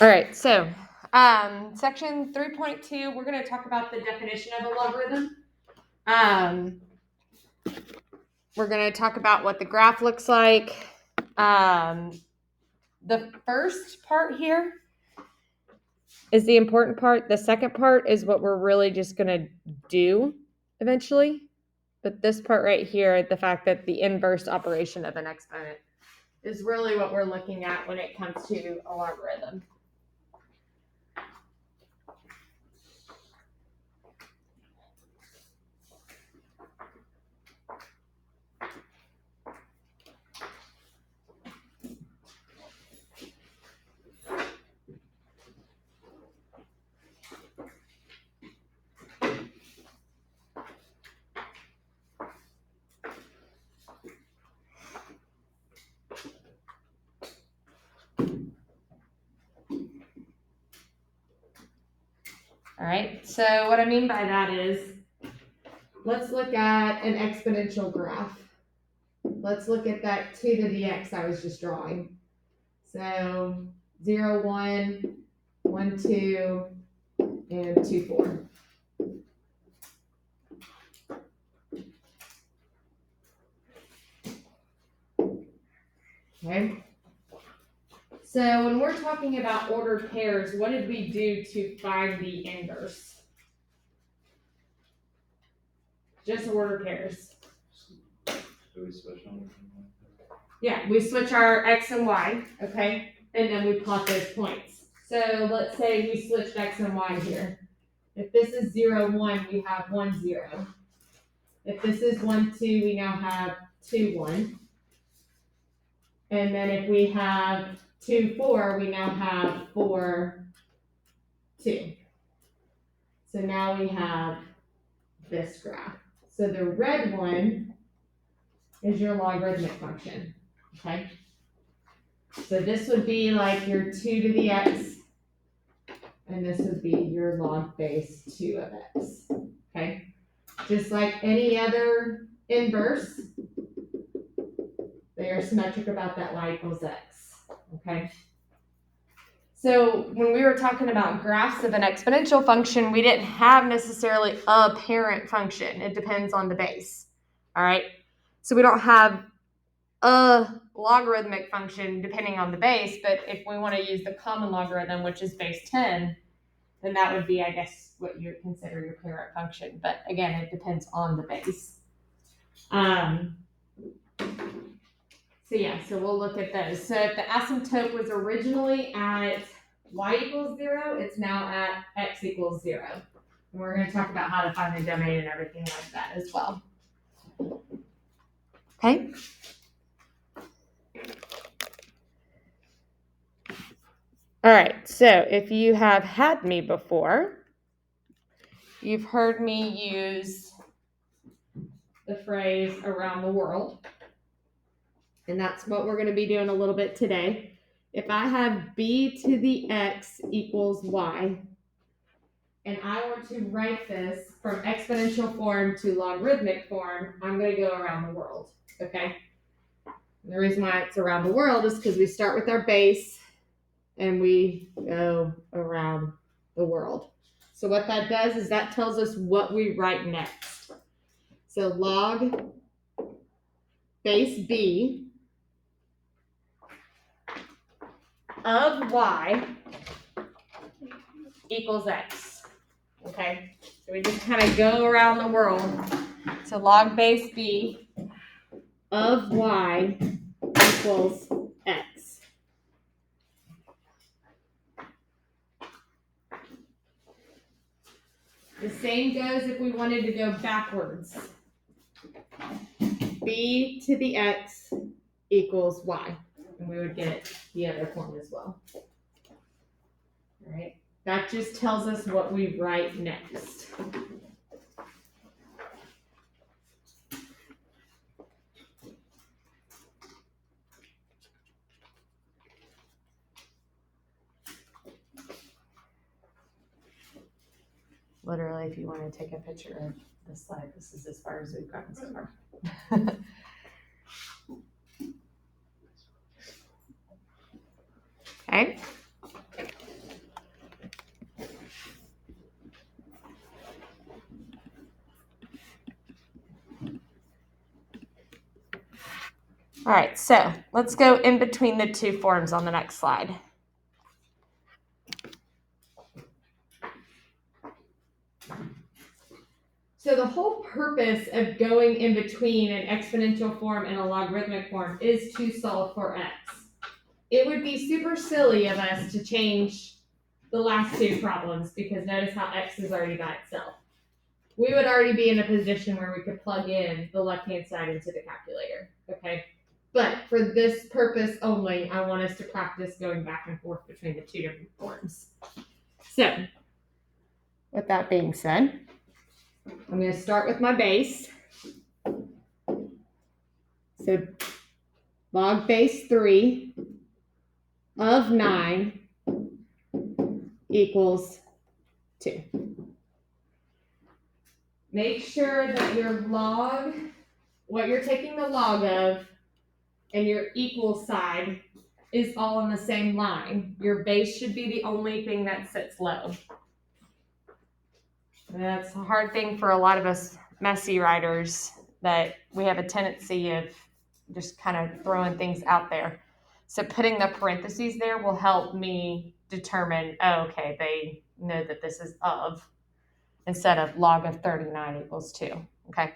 All right, so section 3.2, we're going to talk about the definition of a logarithm. We're going to talk about what the graph looks like. The first part here is the important part. The second part is what we're really just going to do eventually. But this part right here, the fact that the inverse operation of an exponent is really what we're looking at when it comes to a logarithm. All right, so what I mean by that is, let's look at an exponential graph. Let's look at that 2 to the x I was just drawing. So 0, 1, 1, 2, and 2, 4. Okay. So when we're talking about ordered pairs, what did we do to find the inverse? Just ordered pairs. Do we switch on? Yeah, we switch our x and y, okay? And then we plot those points. So let's say we switched x and y here. If this is 0, 1, we have 1, 0. If this is 1, 2, we now have 2, 1. And then if we have 2, 4, we now have 4, 2. So now we have this graph. So the red one is your logarithmic function, okay? So this would be like your 2 to the x, and this would be your log base 2 of x, okay? Just like any other inverse, they are symmetric about that y equals x, okay? So when we were talking about graphs of an exponential function, we didn't have necessarily a parent function. It depends on the base, all right? So we don't have a logarithmic function depending on the base, but if we want to use the common logarithm, which is base 10, then that would be, I guess, what you would consider your parent function. But again, it depends on the base. So yeah, so we'll look at those. So if the asymptote was originally at y equals 0, it's now at x equals 0. And we're going to talk about how to find the domain and everything like that as well. Okay? All right, so if you have had me before, you've heard me use the phrase around the world. And that's what we're going to be doing a little bit today. If I have b to the x equals y, and I want to write this from exponential form to logarithmic form, I'm going to go around the world, okay? And the reason why it's around the world is because we start with our base and we go around the world. So what that does is that tells us what we write next. So log base b of y equals x, okay? So we just kind of go around the world. So log base b of y equals x. The same goes if we wanted to go backwards. B to the x equals y. And we would get the other form as well. All right. That just tells us what we write next. Literally, if you want to take a picture of the slide, this is as far as we've gotten so far. Okay. All right, so let's go in between the two forms on the next slide. So the whole purpose of going in between an exponential form and a logarithmic form is to solve for x. It would be super silly of us to change the last two problems because notice how x is already by itself. We would already be in a position where we could plug in the left-hand side into the calculator, okay? But for this purpose only, I want us to practice going back and forth between the two different forms. So, with that being said, I'm going to start with my base. So, log base 3 of 9 equals 2. Make sure that your log, what you're taking the log of, and your equal side is all on the same line. Your base should be the only thing that sits low. And that's a hard thing for a lot of us messy writers, that we have a tendency of just kind of throwing things out there. So putting the parentheses there will help me determine, oh, okay, they know that this is of, instead of log of 39 equals 2, okay?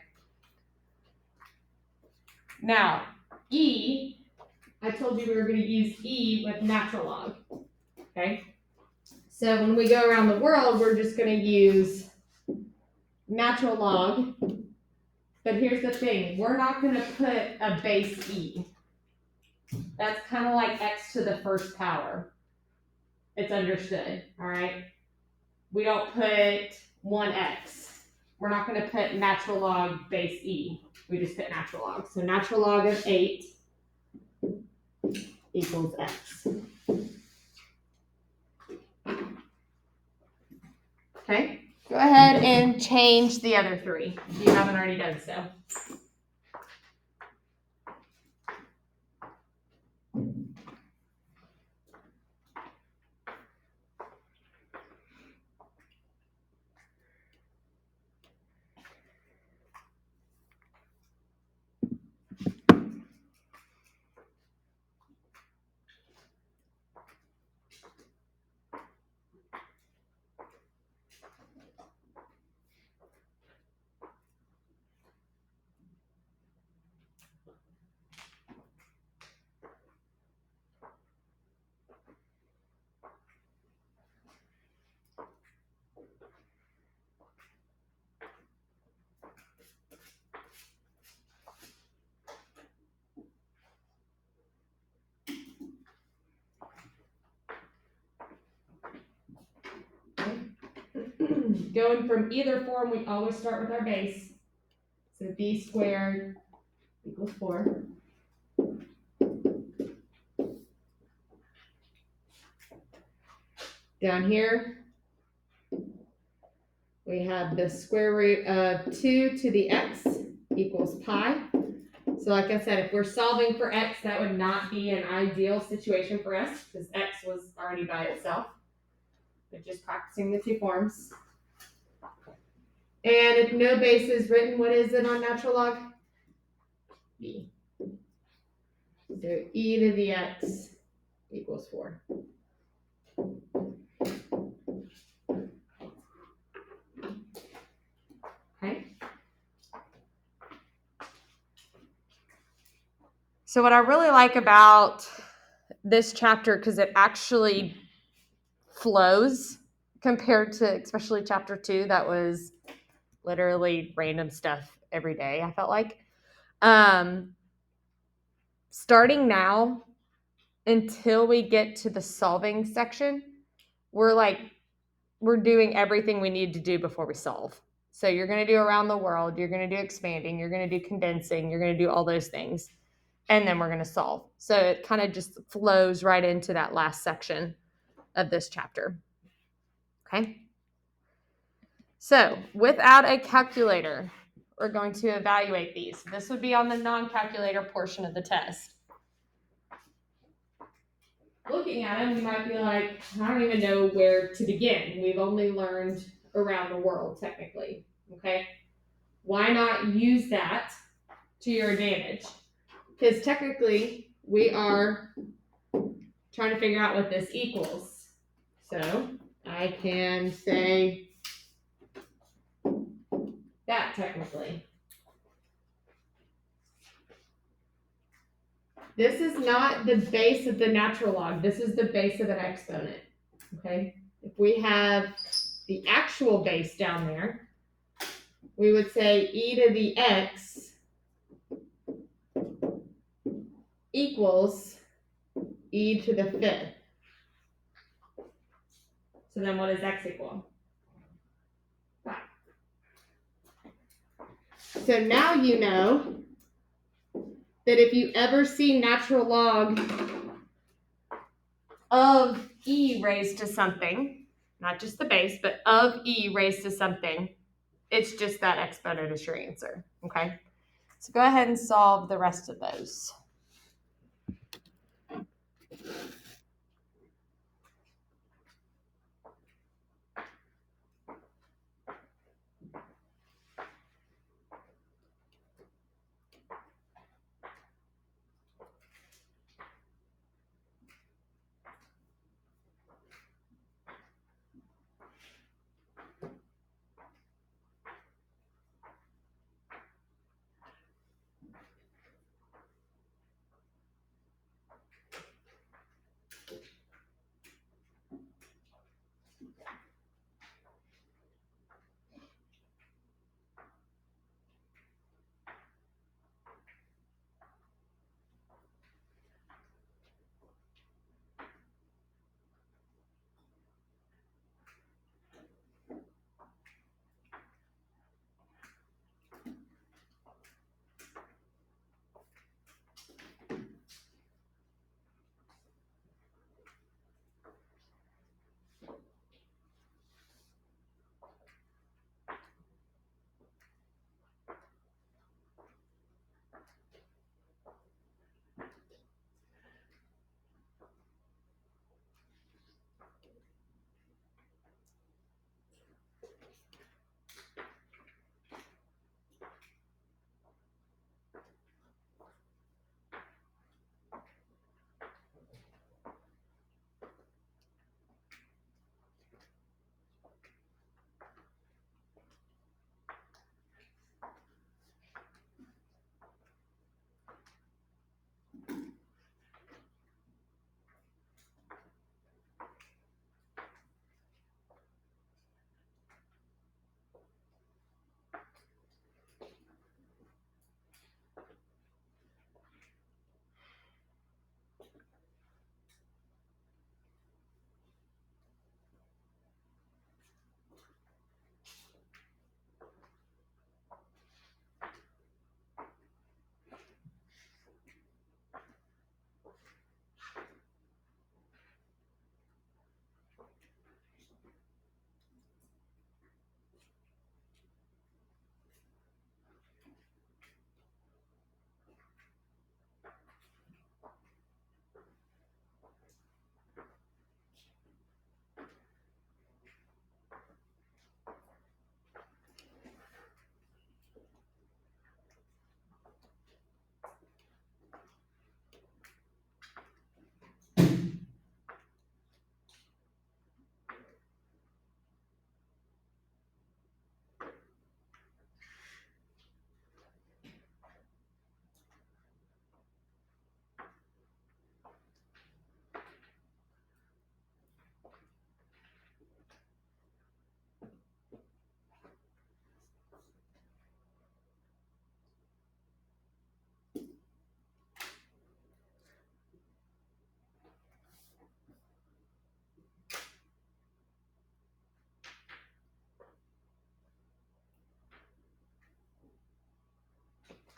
Now, E, I told you we were going to use E with natural log, okay? So when we go around the world, we're just going to use natural log. But here's the thing, we're not going to put a base E. That's kind of like x to the first power. It's understood, all right? We don't put 1x. We're not going to put natural log base E. We just put natural log. So natural log of 8 equals x. Okay, go ahead and change the other 3 if you haven't already done so. Going from either form, we always start with our base. So b squared equals 4. Down here, we have the square root of 2 to the x equals pi. So like I said, if we're solving for x, that would not be an ideal situation for us because x was already by itself. But just practicing the two forms. And if no base is written, what is it on natural log? B. So e to the x equals 4. Okay. So what I really like about this chapter, because it actually flows compared to especially chapter 2, that was literally random stuff every day, I felt like. Starting now until we get to the solving section, we're doing everything we need to do before we solve. So you're going to do around the world, you're going to do expanding, you're going to do condensing, you're going to do all those things, and then we're going to solve. So it kind of just flows right into that last section of this chapter. Okay? So without a calculator, we're going to evaluate these. This would be on the non-calculator portion of the test. Looking at them, we might be like, I don't even know where to begin. We've only learned around the world, technically, okay? Why not use that to your advantage? because technically we are trying to figure out what this equals. So I can say that technically. This is not the base of the natural log. This is the base of an exponent, okay? If we have the actual base down there, we would say e to the x equals e to the fifth. So then what does x equal? 5. So now you know that if you ever see natural log of e raised to something, not just the base, but of e raised to something, it's just that exponent is your answer, okay? So go ahead and solve the rest of those.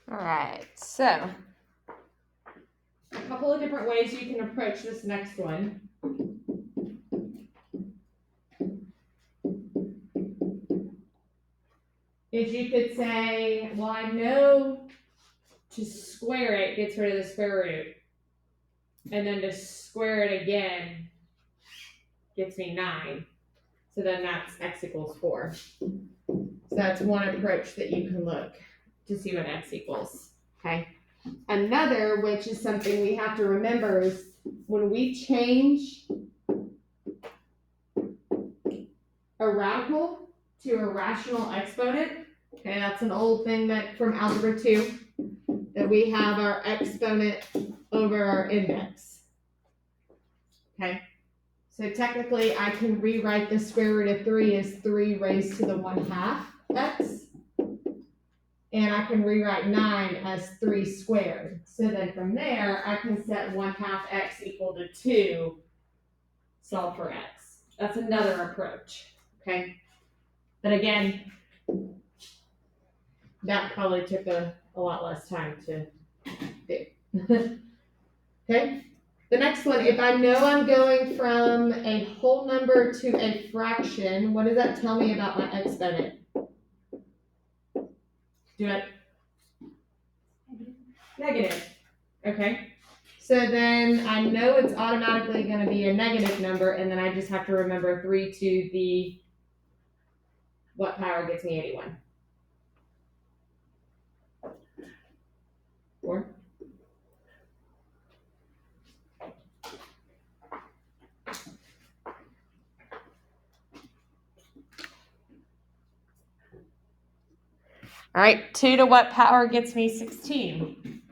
All right, so a couple of different ways you can approach this next one. Is you could say, well, I know to square it gets rid of the square root. And then to square it again gets me 9. So then that's x equals 4. So that's one approach that you can look to see what x equals, okay? another, which is something we have to remember, is when we change a radical to a rational exponent, okay, that's an old thing that from algebra 2, that we have our exponent over our index. Okay, so technically I can rewrite the square root of 3 as 3 raised to the 1/2 x, and I can rewrite 9 as 3 squared. So then from there, I can set 1/2 x equal to 2, solve for x. That's another approach, okay? But again, that probably took a lot less time to do. Okay? The next one, if I know I'm going from a whole number to a fraction, what does that tell me about my exponent? Do it. Negative. Okay. So then I know it's automatically going to be a negative number, and then I just have to remember 3 to the what power gets me 81? 4. All right, 2 to what power gets me 16?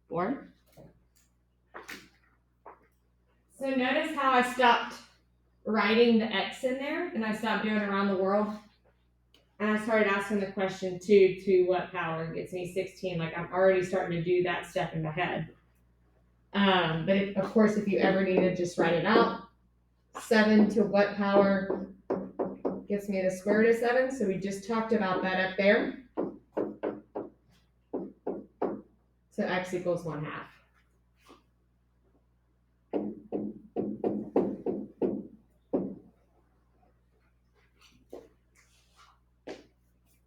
4. So notice how I stopped writing the x in there, and I stopped doing around the world. And I started asking the question 2 to what power gets me 16. Like I'm already starting to do that step in my head. But of course, if you ever need to just write it out, 7 to what power gets me the square root of 7. So we just talked about that up there. So x equals 1/2.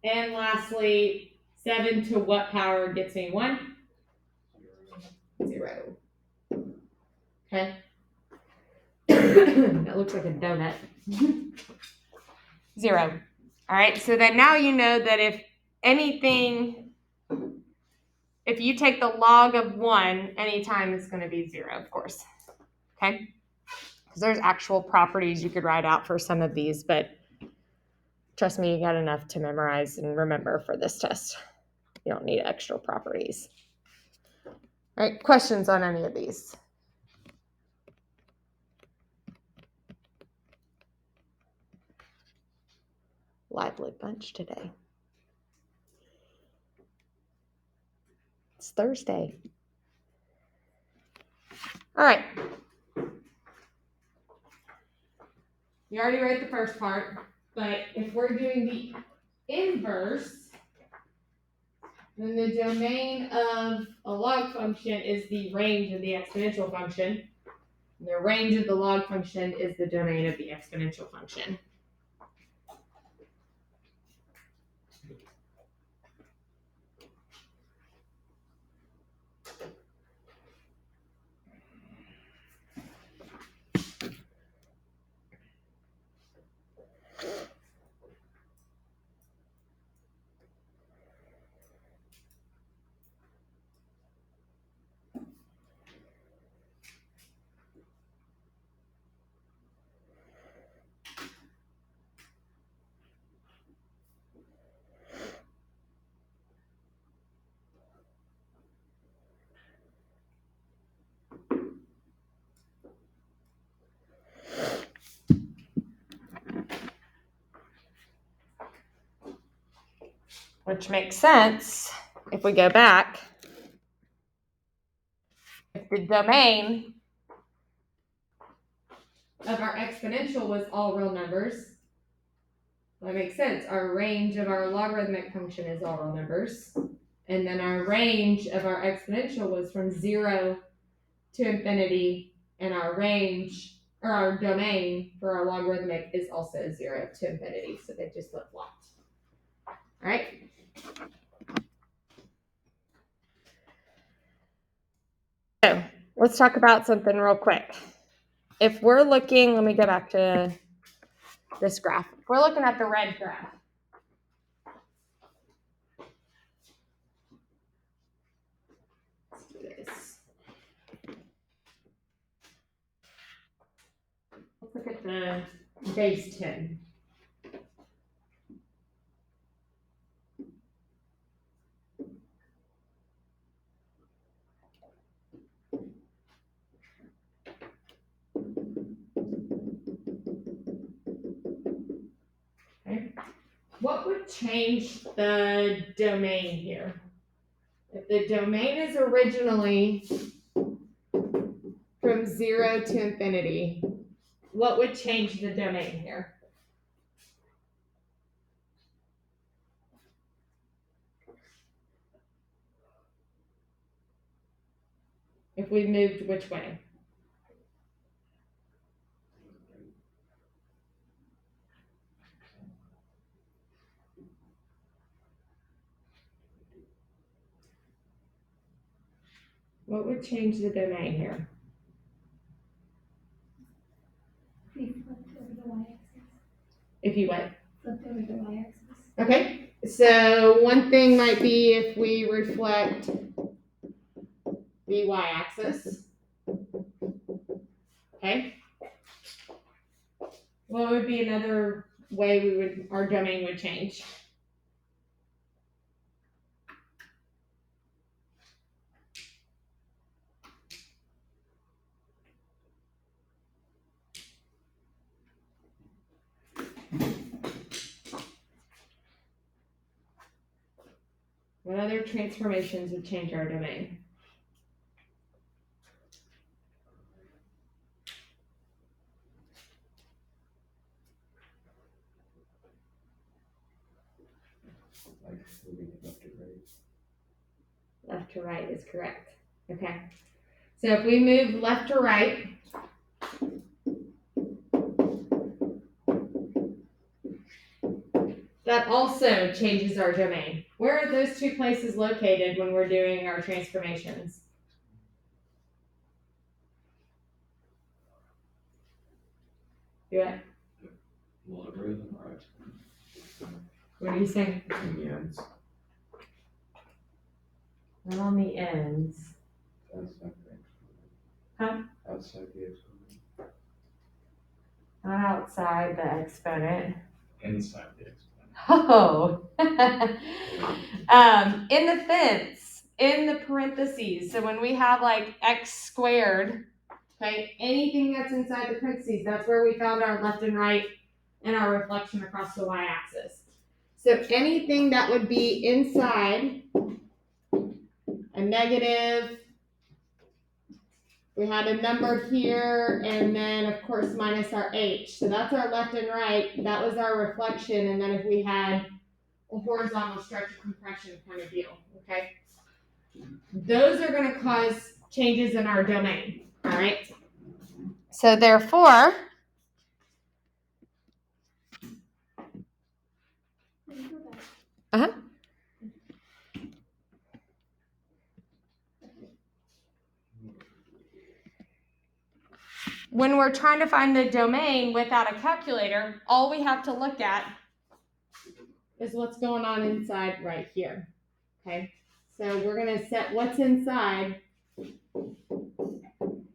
And lastly, 7 to what power gets me 1? 0. Okay. That looks like a donut. 0. All right, so then now you know that if you take the log of 1, anytime it's going to be 0, of course. Okay? Because there's actual properties you could write out for some of these, but trust me, you got enough to memorize and remember for this test. You don't need extra properties. All right, questions on any of these? Lively bunch today. It's Thursday. All right. You already wrote the first part, but if we're doing the inverse, then the domain of a log function is the range of the exponential function. And the range of the log function is the domain of the exponential function. Which makes sense if we go back. If the domain of our exponential was all real numbers, that makes sense. Our range of our logarithmic function is all real numbers. And then our range of our exponential was from 0 to infinity, and our range, or our domain for our logarithmic is also 0 to infinity. So they just flip-flopped. All right? So let's talk about something real quick. If we're looking, let me go back to this graph. If we're looking at the red graph, let's do this. Let's look at the base 10. Okay. What would change the domain here? If the domain is originally from 0 to infinity, what would change the domain here? If we moved which way? What would change the domain here? If you what? Flip over the y-axis. Okay, so one thing might be if we reflect the y-axis. Okay. What would be another way our domain would change? What other transformations would change our domain? Like moving it left to right. Left to right is correct. Okay. So if we move left to right, that also changes our domain. Where are those two places located when we're doing our transformations? Do it. Logarithm or exponent. What do you think? In the ends. Not on the ends. Outside the exponent. Huh? Outside the exponent. Not outside the exponent. Inside the exponent. Oh. In the fence, in the parentheses. So when we have like x squared, okay, anything that's inside the parentheses, that's where we found our left and right and our reflection across the y-axis. So anything that would be inside a negative, we had a number here, and then of course minus our h. So that's our left and right. That was our reflection, and then if we had a horizontal stretch of compression kind of deal, okay? Those are going to cause changes in our domain, all right? So therefore, when we're trying to find the domain without a calculator, all we have to look at is what's going on inside right here, okay? So we're going to set what's inside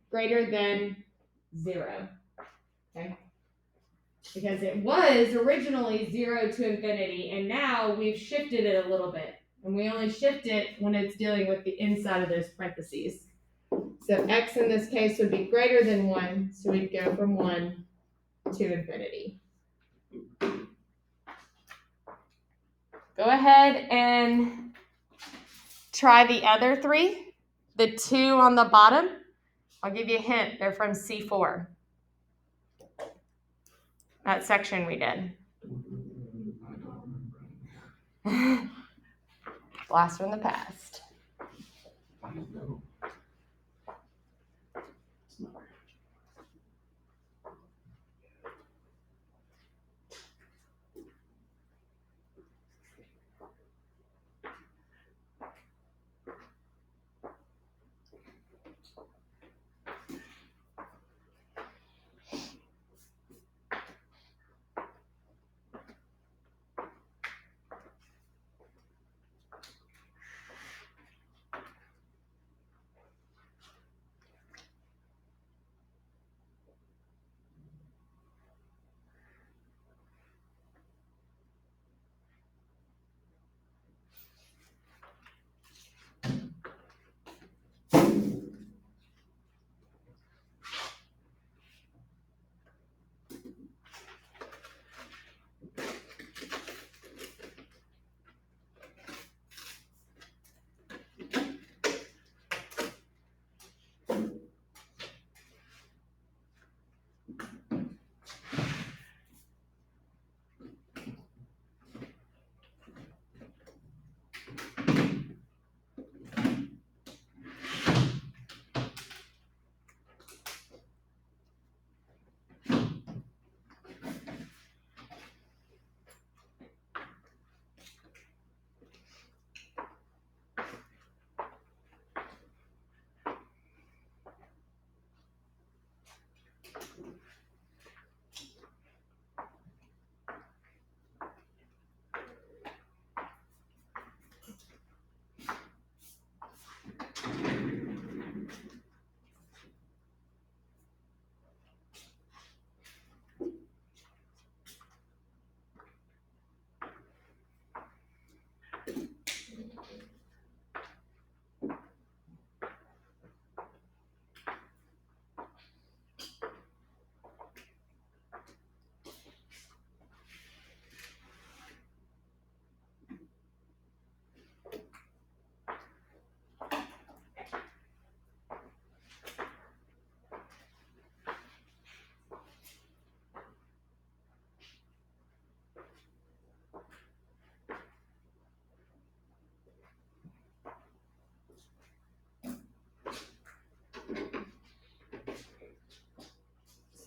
greater than 0, okay? Because it was originally 0 to infinity, and now we've shifted it a little bit. And we only shift it when it's dealing with the inside of those parentheses. So x in this case would be greater than 1, so we'd go from 1 to infinity. Go ahead and try the other 3. The 2 on the bottom, I'll give you a hint, they're from C4. That section we did. Blast from the past.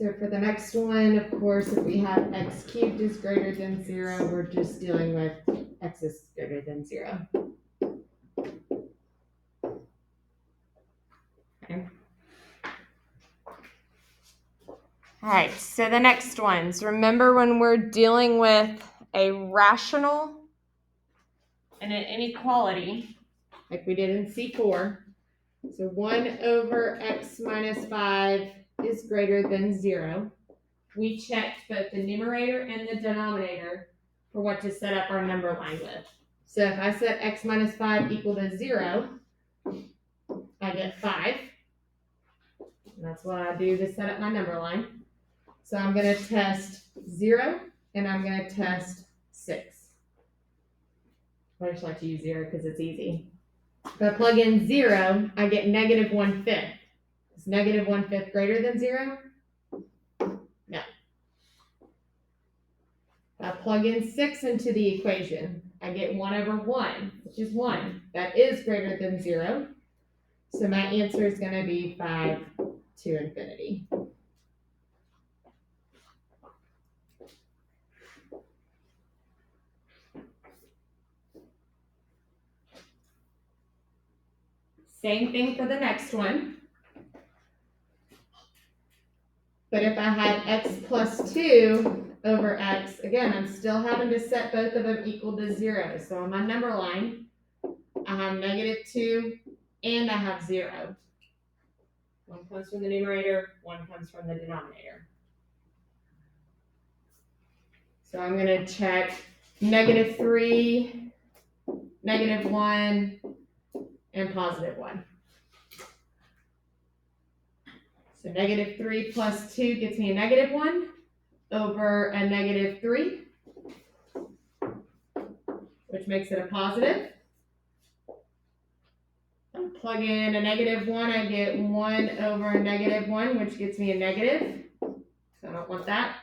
So for the next one, of course, if we have x cubed is greater than 0, we're just dealing with x is greater than 0. Okay. All right, so the next ones. Remember when we're dealing with a rational and an inequality, like we did in C4, so 1 over x minus 5 is greater than 0. We checked both the numerator and the denominator for what to set up our number line with. So if I set x minus 5 equal to 0, I get 5. And that's what I do to set up my number line. So I'm going to test 0, and I'm going to test 6. I just like to use 0 because it's easy. If I plug in 0, I get negative 1/5. Is negative 1/5 greater than 0? No. If I plug in 6 into the equation, I get 1 over 1, which is 1. That is greater than 0. So my answer is going to be 5 to infinity. Same thing for the next one. But if I had x plus 2 over x, again, I'm still having to set both of them equal to 0. So on my number line, I have negative 2 and I have 0. One comes from the numerator, one comes from the denominator. So I'm going to check negative 3, negative 1, and positive 1. So negative 3 plus 2 gets me a negative 1 over a negative 3, which makes it a positive. Plug in a negative 1, I get 1 over a negative 1, which gets me a negative. So I don't want that.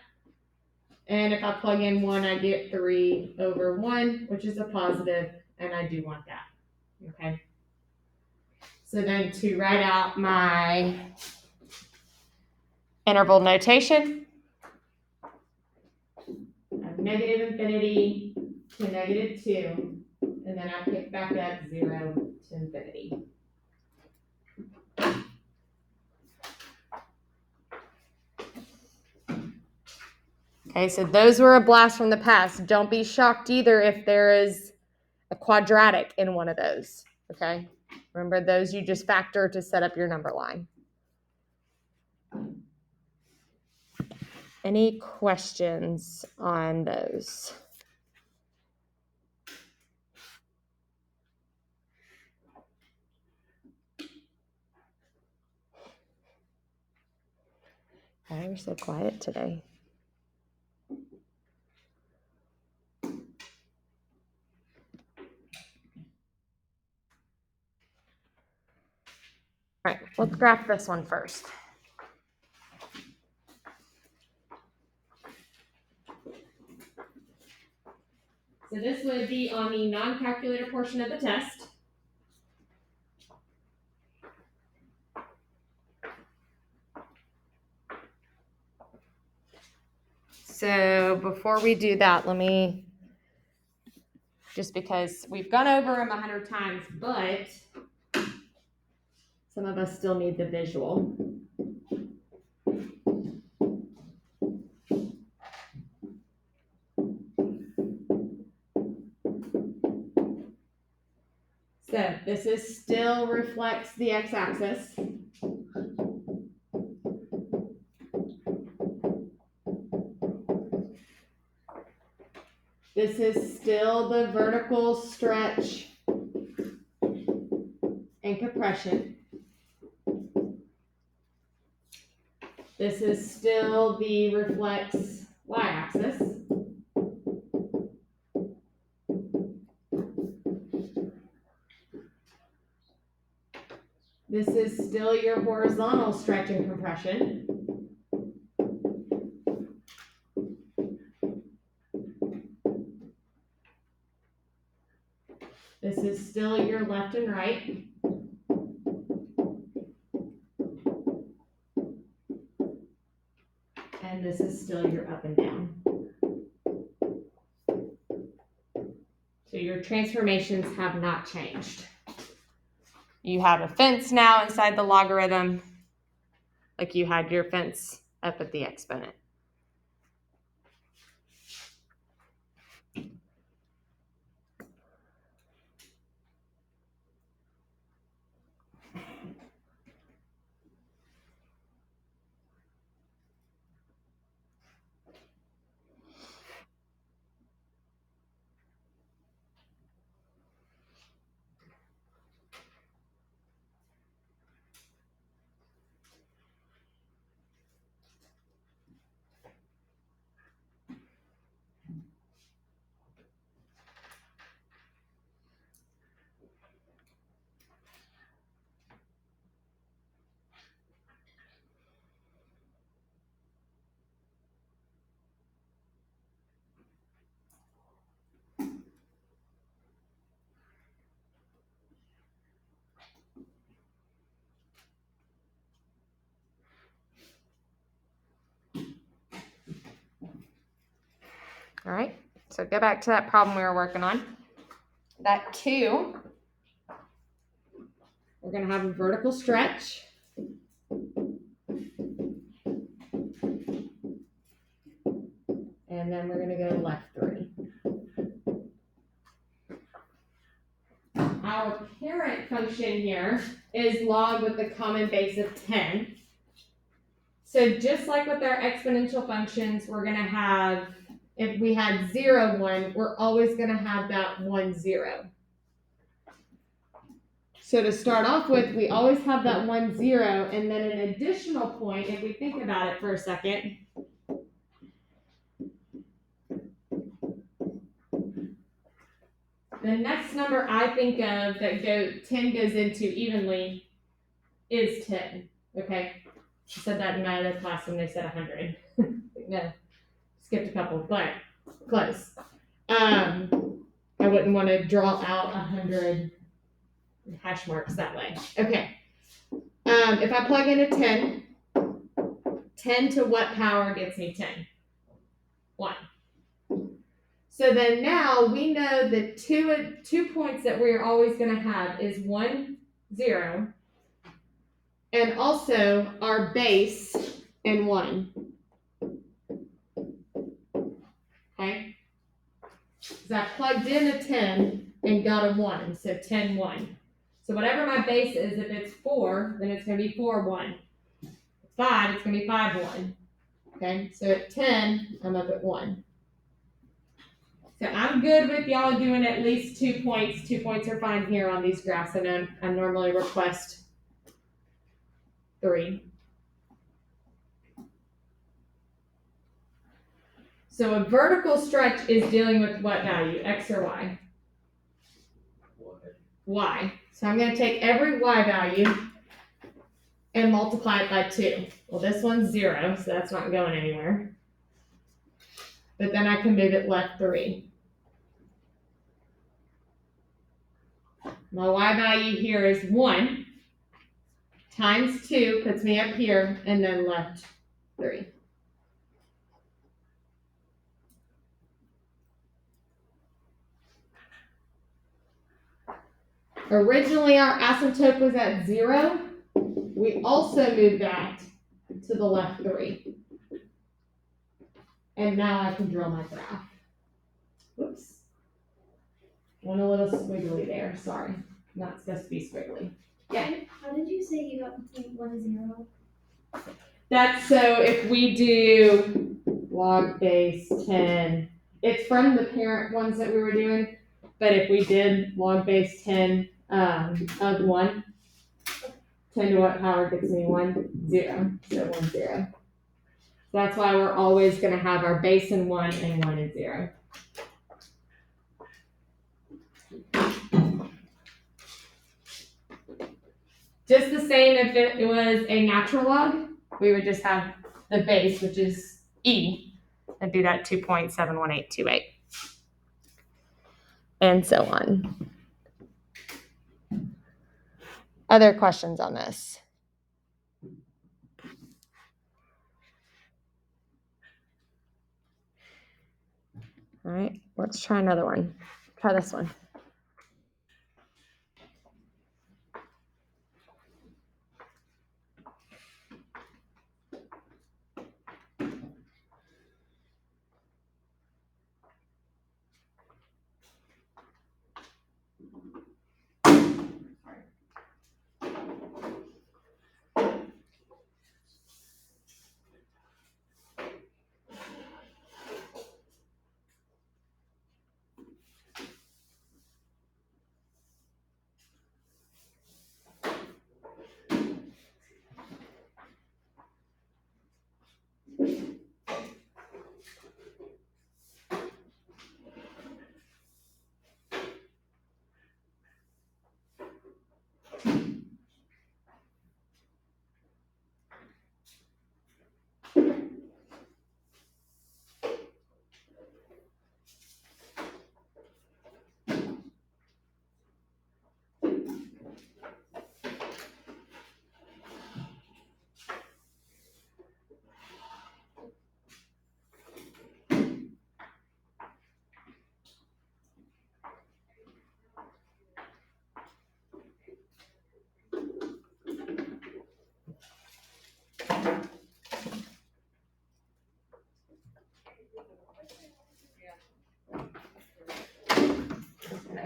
And if I plug in 1, I get 3 over 1, which is a positive, and I do want that. Okay. So then to write out my interval notation, I have negative infinity to negative 2, and then I pick back up 0 to infinity. Okay, so those were a blast from the past. Don't be shocked either if there is a quadratic in one of those. Okay, remember those you just factor to set up your number line. Any questions on those? Why are you so quiet today? All right, let's graph this one first. So this would be on the non-calculator portion of the test. So before we do that, let me, just because we've gone over them 100 times, but some of us still need the visual. So this still reflects the x-axis. This is still the vertical stretch and compression. This is still the reflex y-axis. This is still your horizontal stretch and compression. This is still your left and right. still your up and down. So your transformations have not changed. You have a fence now inside the logarithm, like you had your fence up at the exponent. All right, so go back to that problem we were working on. That 2, we're going to have a vertical stretch. And then we're going to go left 3. Our parent function here is log with the common base of 10. So just like with our exponential functions, we're going to have, if we had 0, 1, we're always going to have that 1, 0. So to start off with, we always have that 1, 0, and then an additional point, if we think about it for a second. The next number I think of that 10 goes into evenly is 10, okay? I said that in my other class when they said 100. No, skipped a couple, but close. I wouldn't want to draw out 100 hash marks that way. Okay. If I plug in a 10, 10 to what power gets me 10? 1. So then now we know the two points that we're always going to have is 1, 0, and also our base and 1. Okay? So I plugged in a 10 and got a 1, so 10, 1. So whatever my base is, if it's 4, then it's going to be 4, 1. If it's 5, it's going to be 5, 1. Okay? So at 10, I'm up at 1. So I'm good with y'all doing at least 2 points. 2 points are fine here on these graphs. I know I normally request 3. So a vertical stretch is dealing with what value? X or Y? Y. So I'm going to take every Y value and multiply it by 2. Well, this one's 0, so that's not going anywhere. But then I can move it left 3. My Y value here is 1 times 2 puts me up here, and then left 3. Originally, our asymptote was at 0. We also moved that to the left 3. And now I can draw my graph. Whoops. Went a little squiggly there. Sorry. Not supposed to be squiggly. Yeah. How did you say you got between 1 to 0? That's so if we do log base 10, it's from the parent ones that we were doing, but if we did log base 10 of 1, 10 to what power gets me 1? 0. So 1, 0. So that's why we're always going to have our base in 1 and 1 and 0. Just the same if it was a natural log, we would just have the base, which is E, and do that 2.71828. And so on. Other questions on this? All right, let's try another one. Try this one.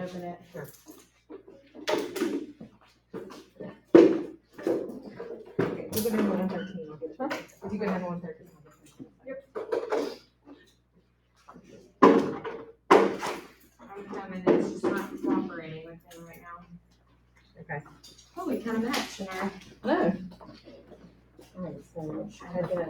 Open it. Sure. Okay, you go down to 113. I'll get it. Huh? You go down to 113. Yep. I'm coming. It's just not cooperating with him right now. Okay. Oh, we kind of match in our. Oh. Alright, so I had that.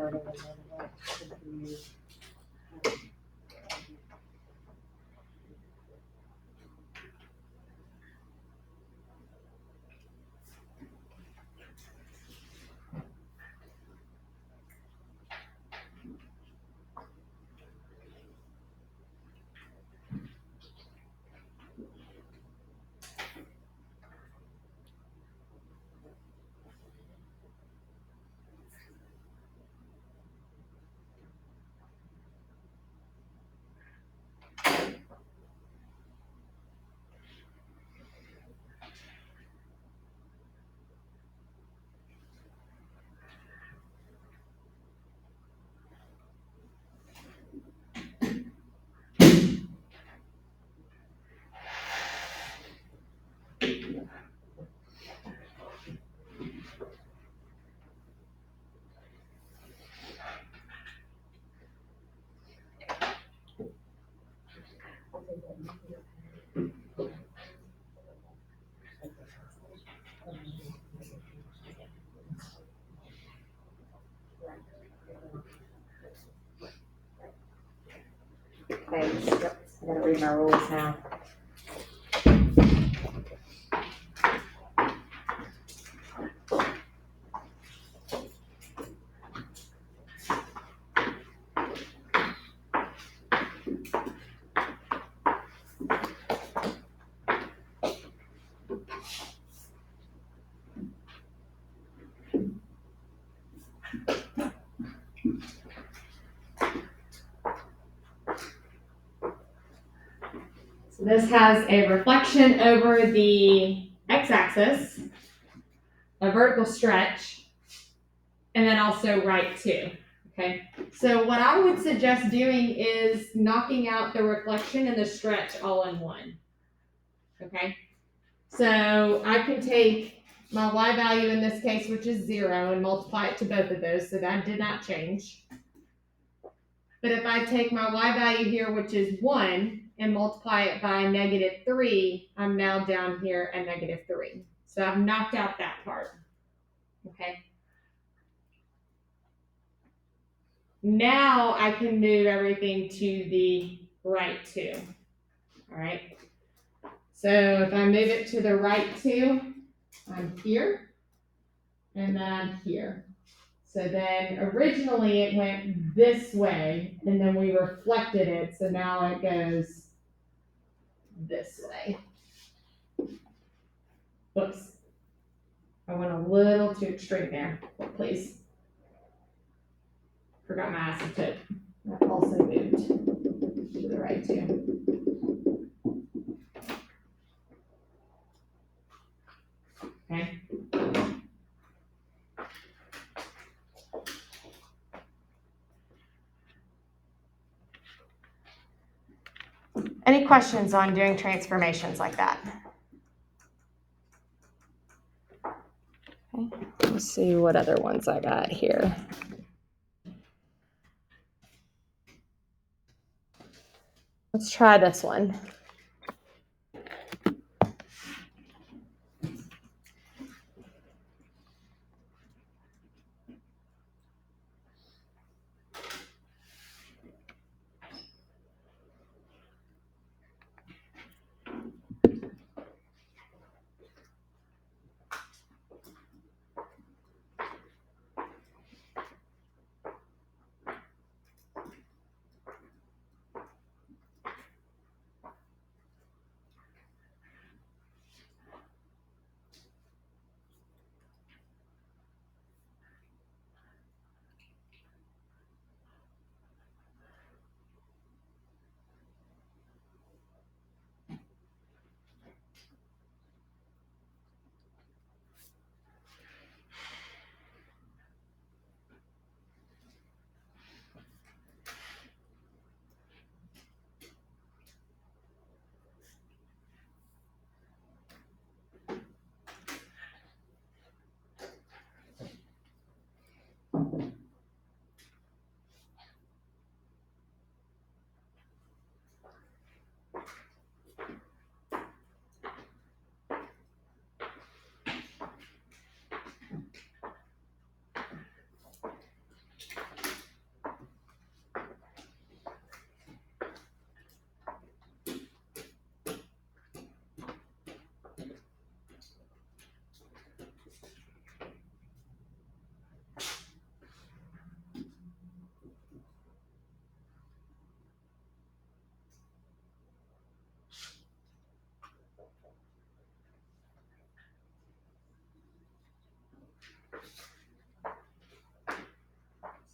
Thanks. Yep. I gotta read my rules now. So this has a reflection over the x-axis, a vertical stretch, and then also right too. Okay. So what I would suggest doing is knocking out the reflection and the stretch all in one. Okay. So I can take my y value in this case, which is 0, and multiply it to both of those. So that did not change. But if I take my y value here, which is 1, and multiply it by -3, I'm now down here at -3. So I've knocked out that part. Okay. Now I can move everything to the right too. All right. So if I move it to the right too, I'm here, and then I'm here. So then originally it went this way, and then we reflected it, so now it goes this way. Whoops. I went a little too extreme there, please. Forgot my asymptote. That also moved to the right too. Okay. Any questions on doing transformations like that? Okay. Let's see what other ones I got here. Let's try this one.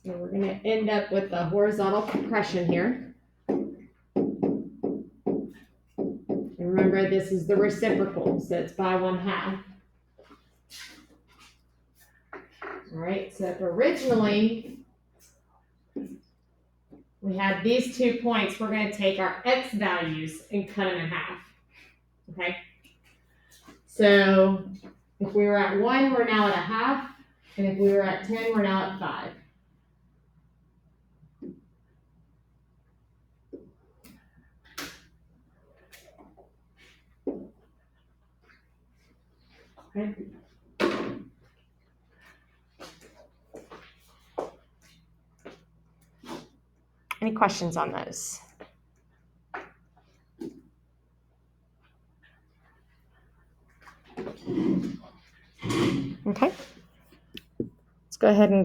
So we're going to end up with the horizontal compression here. And remember, this is the reciprocal, so it's by 1/2. All right, so if originally we had these 2 points, we're going to take our x values and cut them in half. Okay? So if we were at 1, we're now at 1/2. And if we were at 10, we're now at 5. Okay. Any questions on those? Okay. Let's go ahead and